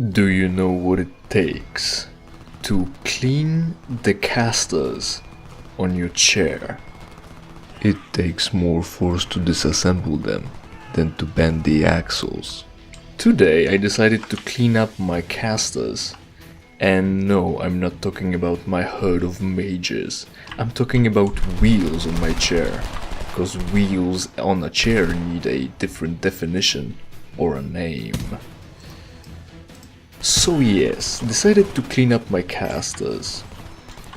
Do you know what it takes to clean the casters on your chair? It takes more force to disassemble them than to bend the axles. Today I decided to clean up my casters. And no, I'm not talking about my herd of mages. I'm talking about wheels on my chair. Because wheels on a chair need a different definition or a name. So yes, decided to clean up my casters.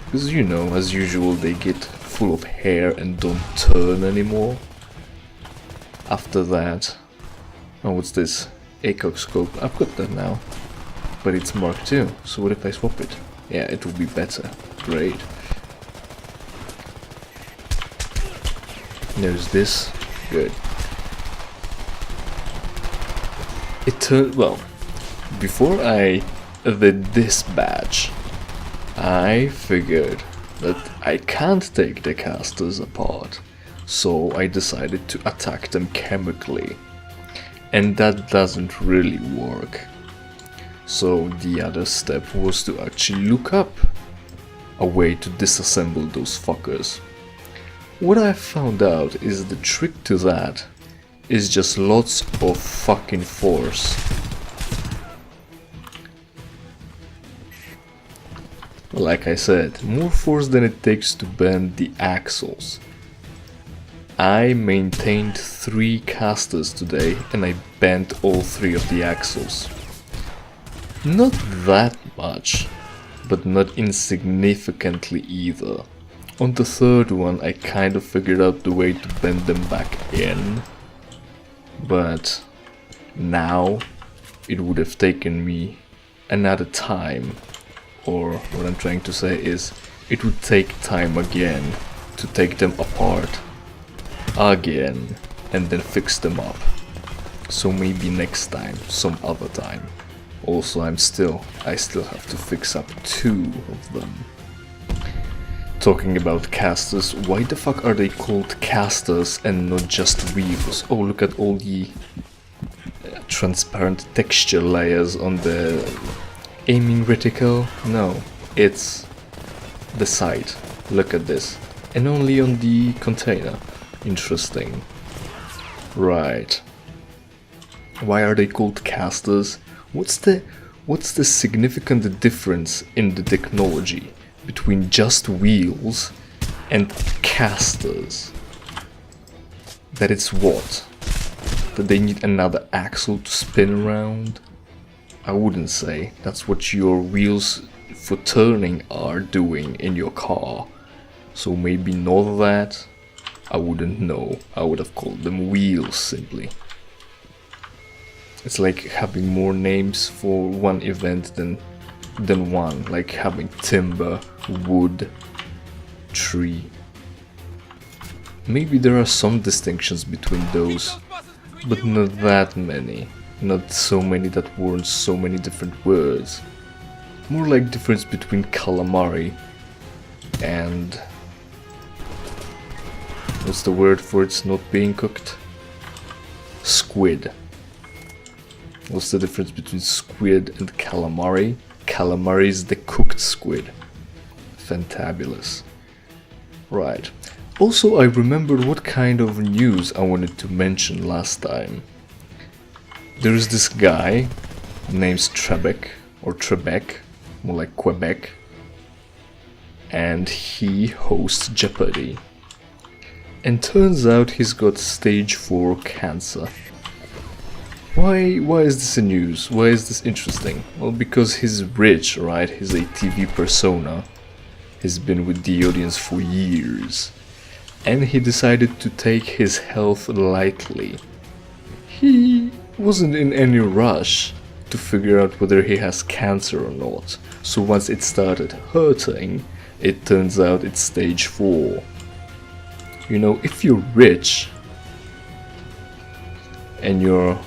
Because you know, as usual, they get full of hair and don't turn anymore. After that... Oh, what's this? ACOG scope. I've got that now. But it's Mark II, so what if I swap it? Yeah, it will be better. Great. There's this. Good. It turned... well... Before I did this batch, I figured that I can't take the casters apart, so I decided to attack them chemically, and that doesn't really work. So the other step was to actually look up a way to disassemble those fuckers. What I found out is the trick to that is just lots of fucking force. Like I said, more force than it takes to bend the axles. I maintained 3 casters today and I bent all 3 of the axles. Not that much, but not insignificantly either. On the 3rd one I kind of figured out the way to bend them back in. But now it would have taken me another time. Or what I'm trying to say is, it would take time again to take them apart again and then fix them up. So maybe next time, some other time. Also I still have to fix up 2 of them. Talking about casters, why the fuck are they called casters and not just wheels? Oh, look at all the transparent texture layers on the aiming reticle? No, it's the sight. Look at this. And only on the container. Interesting. Right. Why are they called casters? What's the significant difference in the technology between just wheels and casters? That it's what? That they need another axle to spin around? I wouldn't say that's what your wheels for turning are doing in your car. So maybe not that. I wouldn't know. I would have called them wheels simply. It's like having more names for one event than one. Like having timber, wood, tree. Maybe there are some distinctions between those, but not that many. Not so many that warrant so many different words. More like difference between calamari and... what's the word for it's not being cooked? Squid. What's the difference between squid and calamari? Calamari is the cooked squid. Fantabulous. Right. Also, I remembered what kind of news I wanted to mention last time. There's this guy named Trebek, or Trebek, more like Quebec, and he hosts Jeopardy. And turns out he's got stage 4 cancer. Why is this in news? Why is this interesting? Well, because he's rich, right? He's a TV persona. He's been with the audience for years. And he decided to take his health lightly. He wasn't in any rush to figure out whether he has cancer or not. So once it started hurting, it turns out it's stage 4. You know, if you're rich and you're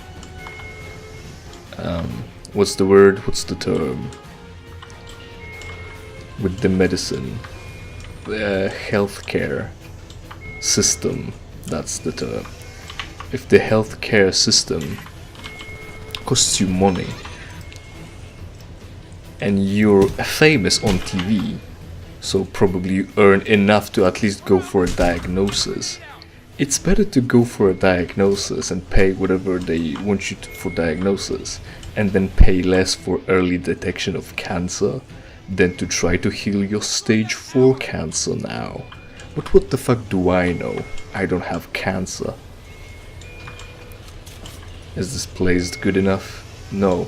what's the word? What's the term? With the medicine, the healthcare system, that's the term. If the healthcare system costs you money, and you're famous on TV, so probably you earn enough to at least go for a diagnosis. It's better to go for a diagnosis and pay whatever they want you to for diagnosis, and then pay less for early detection of cancer, than to try to heal your stage 4 cancer now. But what the fuck do I know? I don't have cancer. Is this place good enough? No.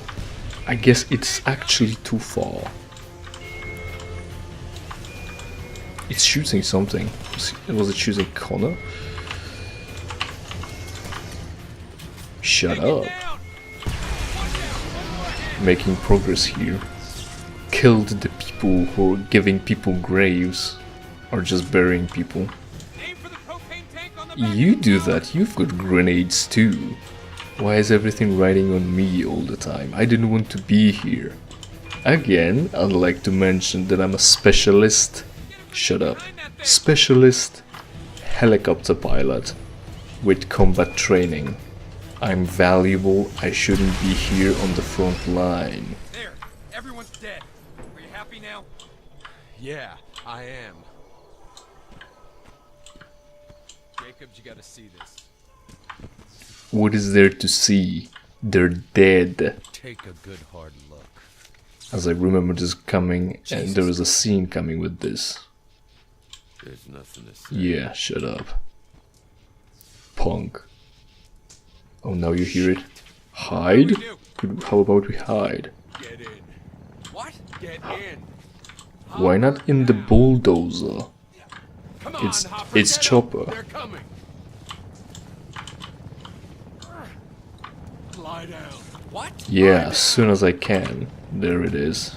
I guess it's actually too far. It's shooting something. Was it shooting Connor? Shut up. Making progress here. Killed the people who are giving people graves. Or just burying people. You do that, you've got grenades too. Why is everything riding on me all the time? I didn't want to be here. Again, I'd like to mention that I'm a specialist. Shut up. Specialist helicopter pilot with combat training. I'm valuable, I shouldn't be here on the front line. There, everyone's dead. Are you happy now? Yeah, I am. Jacobs, you gotta see this. What is there to see? They're dead. Take a good hard look. As I remember this coming, and there is a scene coming with this. There's nothing to say. Yeah, shut up. Punk. Oh, now you hear it. Hide? How about we hide? Get in. What? Get in. Why not in the bulldozer? Come on, It's Hopper, get up. Chopper. They're coming. Lie down. What? Yeah, as soon as I can. There it is.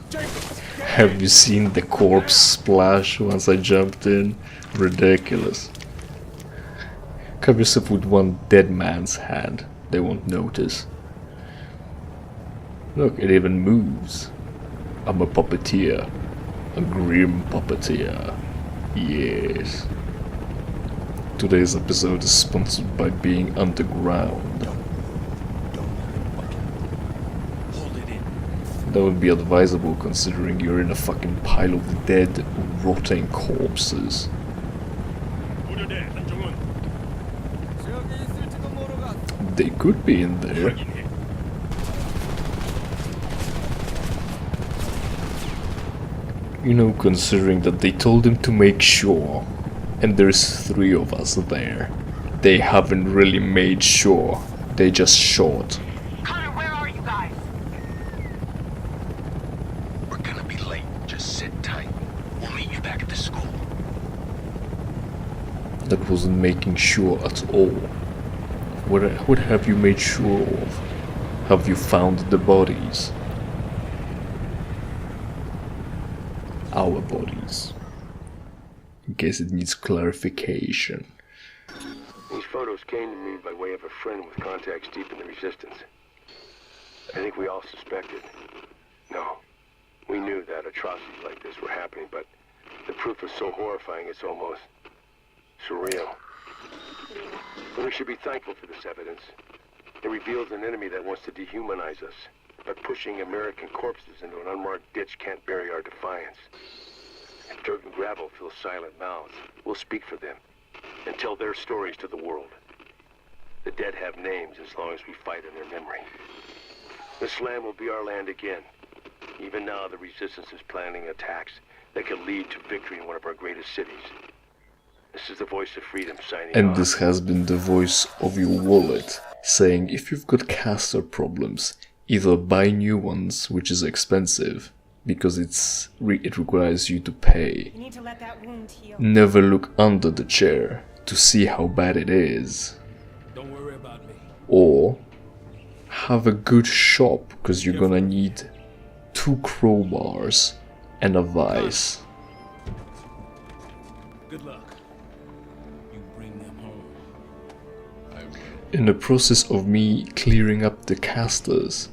Jacobs, get Have you seen the corpse splash once I jumped in? Ridiculous. Cover yourself with one dead man's hand. They won't notice. Look, it even moves. I'm a puppeteer. A grim puppeteer. Yes. Today's episode is sponsored by being underground. Hold it in. That would be advisable considering you're in a fucking pile of dead, rotting corpses. They could be in there. You know, considering that they told him to make sure, and there's 3 of us there. They haven't really made sure, they just shot. Connor, where are you guys? We're gonna be late. Just sit tight. We'll meet you back at the school. That wasn't making sure at all. What have you made sure of? Have you found the bodies? Our bodies. In case it needs clarification. These photos came to me by way of a friend with contacts deep in the Resistance. I think we all suspected. No, we knew that atrocities like this were happening, but the proof is so horrifying it's almost surreal. But we should be thankful for this evidence. It reveals an enemy that wants to dehumanize us, but pushing American corpses into an unmarked ditch can't bury our defiance. If dirt and gravel fill silent mouths, we'll speak for them and tell their stories to the world. The dead have names as long as we fight in their memory. This land will be our land again. Even now, the Resistance is planning attacks that could lead to victory in one of our greatest cities. This is the voice of freedom signing And off. this has been the voice of your wallet, saying if you've got caster problems, either buy new ones, which is expensive, because it requires you to pay. You need to let that wound heal. Never look under the chair to see how bad it is. Don't worry about me. Or have a good shop, because you're gonna need 2 crowbars and a vice. Good luck. You bring them home. In the process of me clearing up the casters,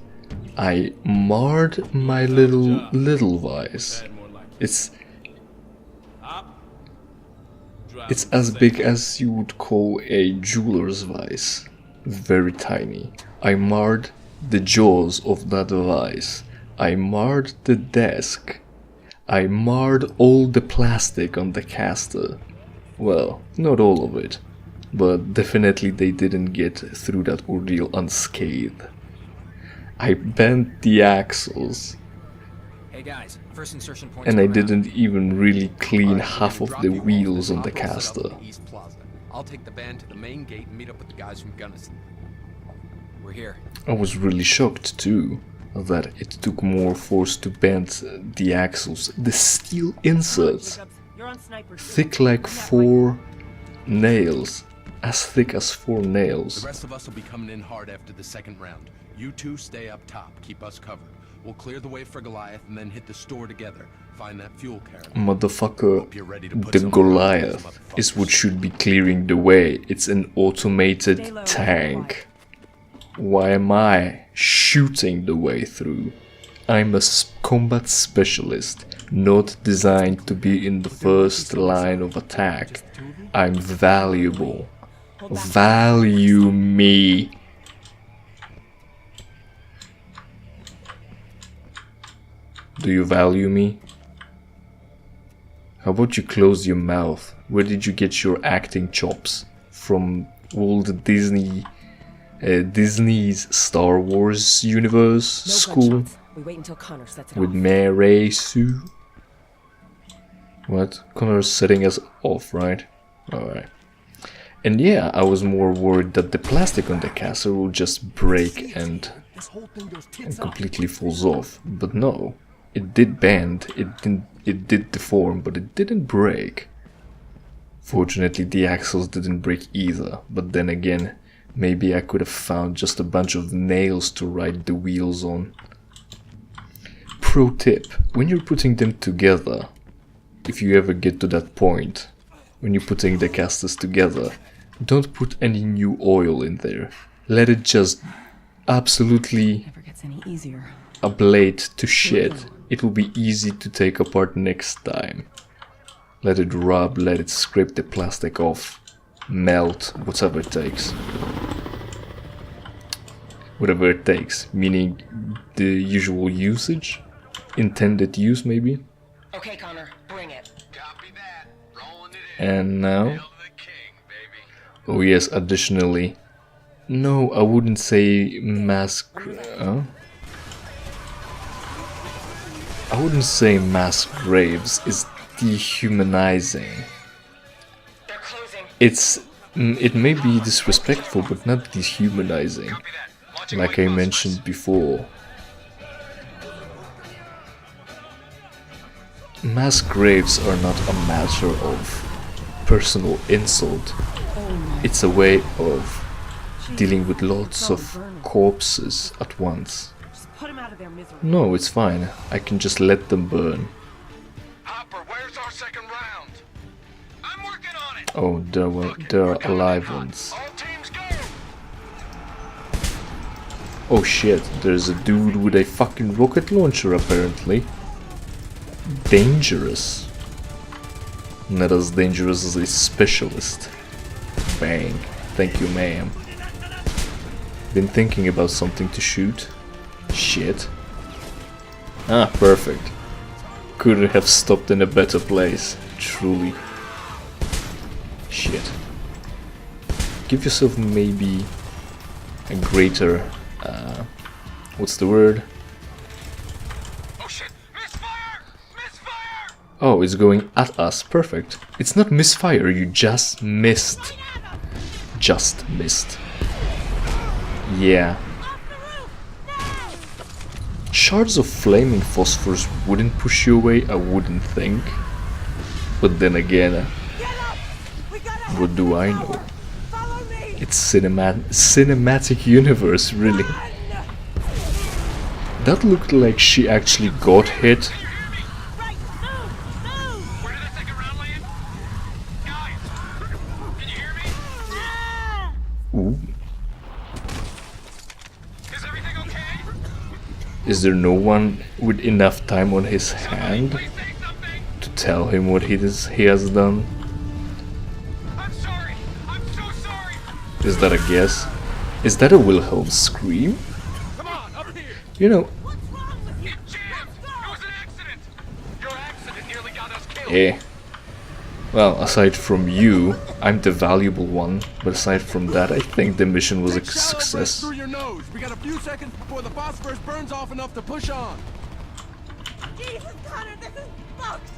I marred my little vice. Add more like It's Up. Drop. It's as big as you would call a jeweler's vice. Very tiny. I marred the jaws of that vice. I marred the desk. I marred all the plastic on the caster. Well, not all of it, but definitely they didn't get through that ordeal unscathed. I bent the axles, Hey guys, first insertion point. and I didn't even really clean half of the wheels on the caster. East Plaza. I'll take the band to the main gate and meet up with the guys from Gunnison. We're here. I was really shocked too that it took more force to bend the axles. The steel inserts, You're on sniper. thick like 4 nails, as thick as 4 nails. The rest of us will be coming in hard after the second round. You two stay up top, keep us covered. We'll clear the way for Goliath and then hit the store together. Find that fuel caravan. Motherfucker, Hope you're ready to put the some Goliath on these is what should be clearing the way. It's an automated tank. Why am I shooting the way through? I'm a combat specialist, not designed to be in the first line of attack. I'm valuable. Value me. Do you value me? How about you close your mouth? Where did you get your acting chops? From all the Disney's Star Wars universe school? We wait until Connor sets it With off. Mary Sue? What? Connor's setting us off, right? Alright. And yeah, I was more worried that the plastic on the caster will just break and completely falls off. But no. It did bend, it did deform, but it didn't break. Fortunately, the axles didn't break either, but then again, maybe I could have found just a bunch of nails to ride the wheels on. Pro tip, when you're putting them together, if you ever get to that point, when you're putting the casters together, don't put any new oil in there. Let it just absolutely Never gets any easier. ablate to shit. It will be easy to take apart next time. Let it rub, let it scrape the plastic off, melt, whatever it takes. Whatever it takes, meaning the usual usage, intended use maybe. Okay, Connor, bring it. Copy that. Rolling it in. And now, Hail the king, baby. oh yes, additionally, no, I wouldn't say I wouldn't say mass graves is dehumanizing. They're closing. It may be disrespectful, but not dehumanizing. Copy that. Launching Like I mentioned before. Mass graves are not a matter of personal insult. It's a way of dealing with lots of corpses at once. Just put him out of their misery. No, it's fine. I can just let them burn. Hopper, where's our second round? I'm working on it. Oh, there are alive ones. All teams go. Oh shit, there's a dude with a fucking rocket launcher apparently. Dangerous. Not as dangerous as a specialist. Bang. Thank you, ma'am. Been thinking about something to shoot. Shit. Ah, perfect. Couldn't have stopped in a better place. Truly. Shit. Give yourself maybe a greater... what's the word? Oh shit! Misfire! Misfire! Oh, it's going at us. Perfect. It's not misfire, you just missed. Just missed. Yeah. Shards of flaming phosphorus wouldn't push you away, I wouldn't think. But then again, what do I know? It's cinematic universe, really. That looked like she actually got hit. Where did that second round land? Guys, can you hear me? Ooh. Is everything okay? Is there no one with enough time on his hand Please say something. to tell him what he has done? I'm sorry. I'm so sorry. Is that a guess? Is that a Wilhelm scream? Come on, up here. You know, It Well, aside from you, I'm the valuable one, but aside from that, I think the mission was a Take shallow breaths success. through your nose. We got a few seconds before the phosphorus burns off enough to push on. Jesus, Connor, this is fucked!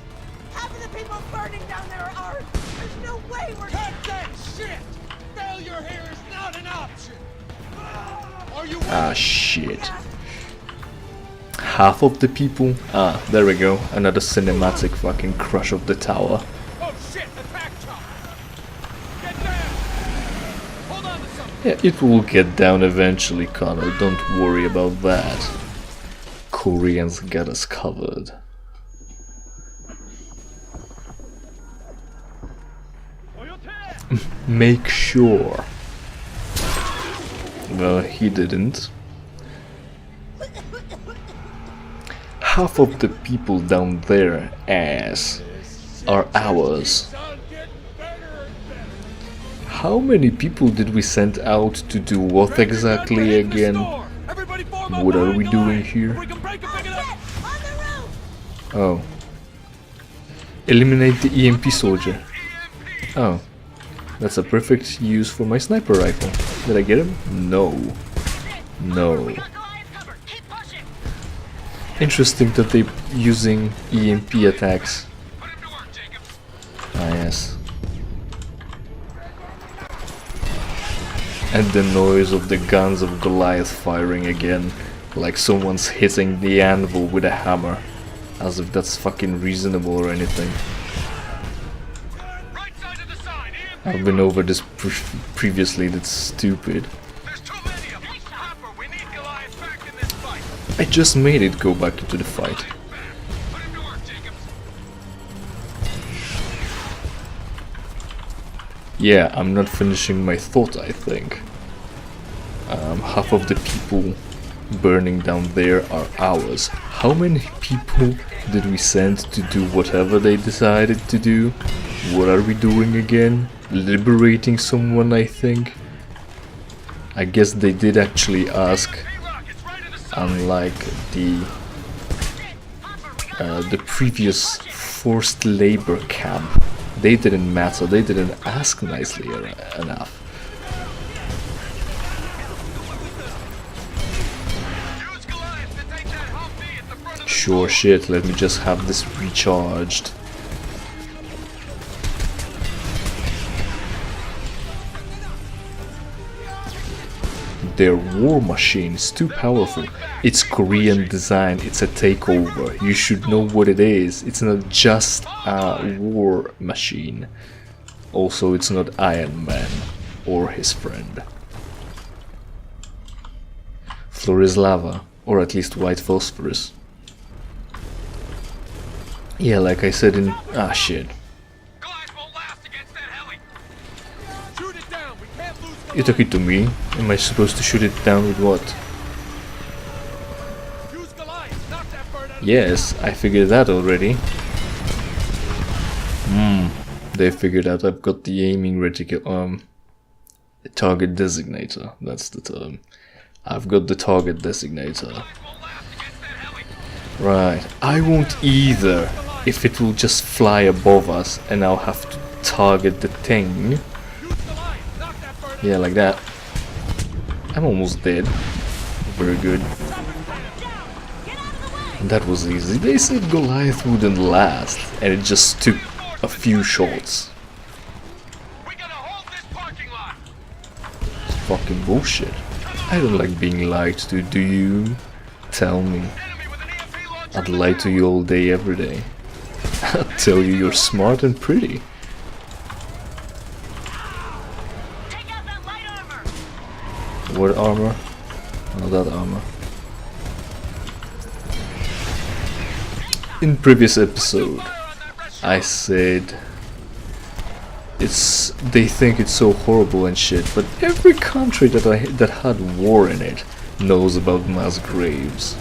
Half of the people burning down there are ours! There's no way we're— Cut that shit! Failure here is not an option! Are you Ah, shit. Half of the people? Ah, there we go. Another cinematic fucking crush of the tower. Oh shit, attack chopper! Get down! Hold on to something! Yeah, it will get down eventually, Connor. Don't worry about that. Koreans got us covered. Make sure. Well, he didn't. Half of the people down there, ass, are ours. How many people did we send out to do what exactly again? What are we doing here? Oh. Eliminate the EMP soldier. Oh. That's a perfect use for my sniper rifle. Did I get him? No. No. Interesting that they're using EMP attacks. Ah, yes. And the noise of the guns of Goliath firing again, like someone's hitting the anvil with a hammer, as if that's fucking reasonable or anything. I've been over this previously, that's stupid. I just made it go back into the fight. Yeah, I'm not finishing my thought, I think. Half of the people burning down there are ours. How many people did we send to do whatever they decided to do? What are we doing again? Liberating someone, I think. I guess they did actually ask, unlike the previous forced labor camp. They didn't matter, they didn't ask nicely enough. Sure shit, let me just have this recharged. Their war machine is too powerful. It's Korean design, it's a takeover. You should know what it is. It's not just a war machine. Also, it's not Iron Man or his friend. Floor is lava, or at least white phosphorus. Yeah, like I said in... ah, shit. You took it to me. Am I supposed to shoot it down with what? Yes, I figured that already. They figured out I've got the aiming reticle, target designator. That's the term. I've got the target designator. Right. I won't either if it will just fly above us and I'll have to target the thing. Yeah, like that. I'm almost dead. Very good. And that was easy. They said Goliath wouldn't last, and it just took a few shots. It's fucking bullshit. I don't like being lied to, do you? Tell me. I'd lie to you all day, every day. I'd tell you you're smart and pretty. What armor? Oh, that armor. In previous episode, I said they think it's so horrible and shit, but every country that had war in it knows about mass graves.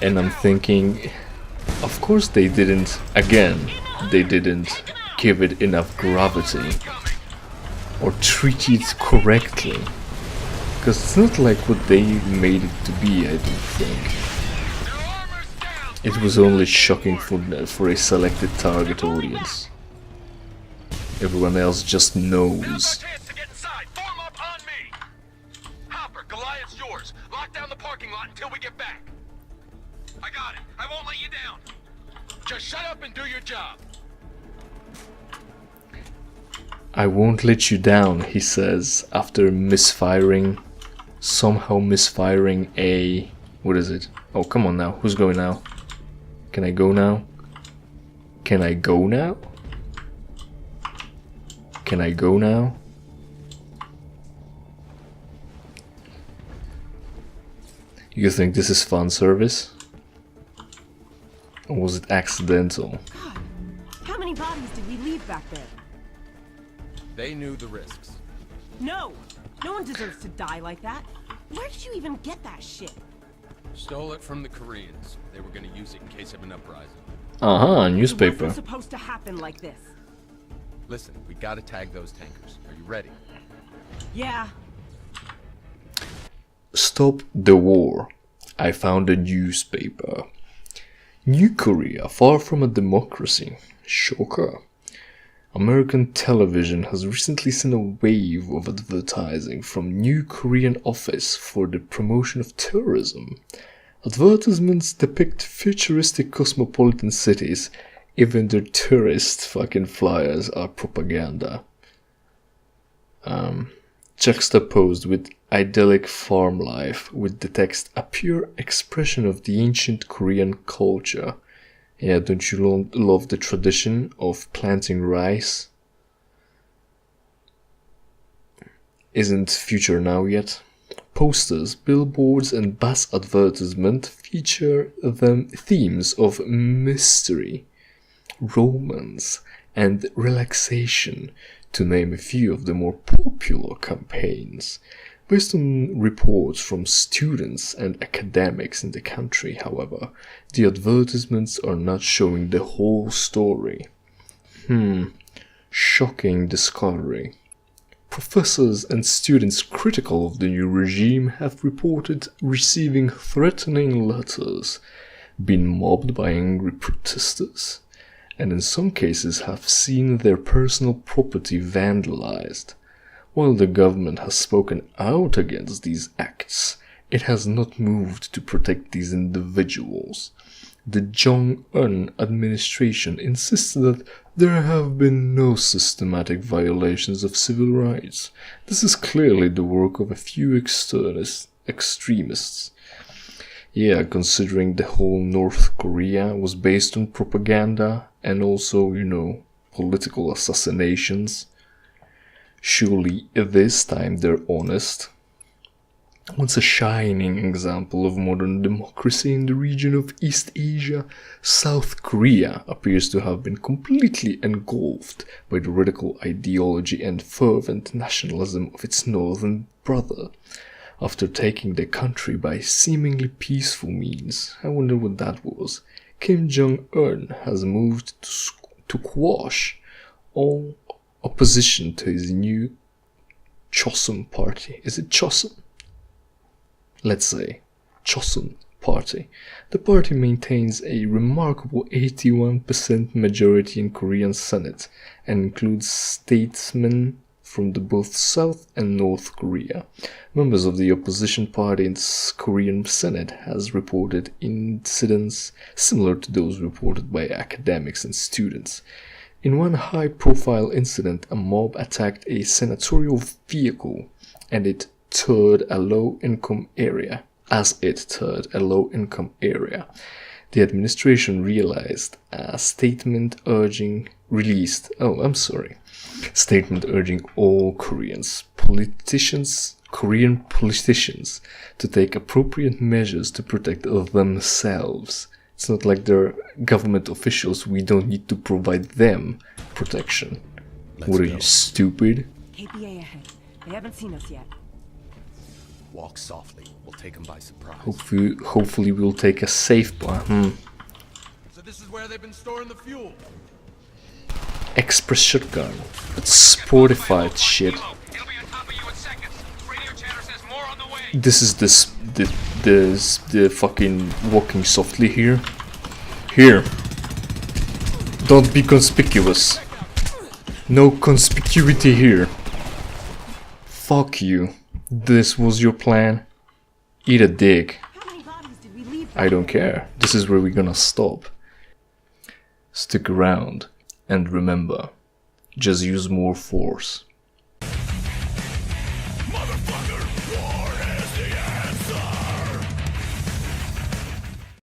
And I'm thinking, of course they didn't give it enough gravity or treat it correctly, because it's not like what they made it to be, I don't think. It was only shocking for a selected target audience. Everyone else just knows. Now's our chance to get inside. Form up on me. Hopper, Goliath's yours. Lock down the parking lot until we get back. I got it. I won't let you down. Just shut up and do your job. I won't let you down, he says, after somehow misfiring a... What is it? Oh, come on now. Who's going now? Can I go now? Can I go now? Can I go now? You think this is fan service? Or was it accidental? God, how many bodies did we leave back there? They knew the risks. No! No one deserves to die like that. Where did you even get that shit? Stole it from the Koreans. They were gonna use it in case of an uprising. Uh-huh, newspaper. It wasn't supposed to happen like this. Listen, we gotta tag those tankers. Are you ready? Yeah. Stop the war. I found a newspaper. New Korea, far from a democracy. Shocker. American television has recently seen a wave of advertising from New Korean office for the promotion of tourism. Advertisements depict futuristic cosmopolitan cities, even their tourist fucking flyers are propaganda. Juxtaposed with idyllic farm life, with the text a pure expression of the ancient Korean culture. Yeah, don't you love the tradition of planting rice? Isn't future now yet? Posters, billboards and bus advertisement feature them themes of mystery, romance and relaxation, to name a few of the more popular campaigns. Based on reports from students and academics in the country, however, the advertisements are not showing the whole story. Shocking discovery. Professors and students critical of the new regime have reported receiving threatening letters, been mobbed by angry protesters, and in some cases have seen their personal property vandalized. While the government has spoken out against these acts, it has not moved to protect these individuals. The Jong-un administration insists that there have been no systematic violations of civil rights. This is clearly the work of a few extremists. Yeah, considering the whole North Korea was based on propaganda and also, political assassinations. Surely this time they're honest. Once a shining example of modern democracy in the region of East Asia, South Korea appears to have been completely engulfed by the radical ideology and fervent nationalism of its northern brother. After taking the country by seemingly peaceful means, I wonder what that was, Kim Jong-un has moved to quash all opposition to his new Chosun party. Is it Chosun? Let's say Chosun party. The party maintains a remarkable 81% majority in Korean Senate and includes statesmen from both South and North Korea. Members of the opposition party in Korean Senate has reported incidents similar to those reported by academics and students. In one high-profile incident, a mob attacked a senatorial vehicle and it toured a low-income area. The administration released a statement urging all Korean politicians to take appropriate measures to protect themselves. It's not like they're government officials, we don't need to provide them protection. What are you, stupid? KPA ahead. They haven't seen us yet. Walk softly. We'll take them by surprise. Hopefully we'll take a safe one. So this is where they've been storing the fuel. Express shotgun. It's sportified shit. This is the fucking walking softly here. Here. Don't be conspicuous. No conspicuity here. Fuck you. This was your plan? Eat a dick. How many bodies did we leave? I don't care. This is where we're gonna stop. Stick around. And remember, just use more force.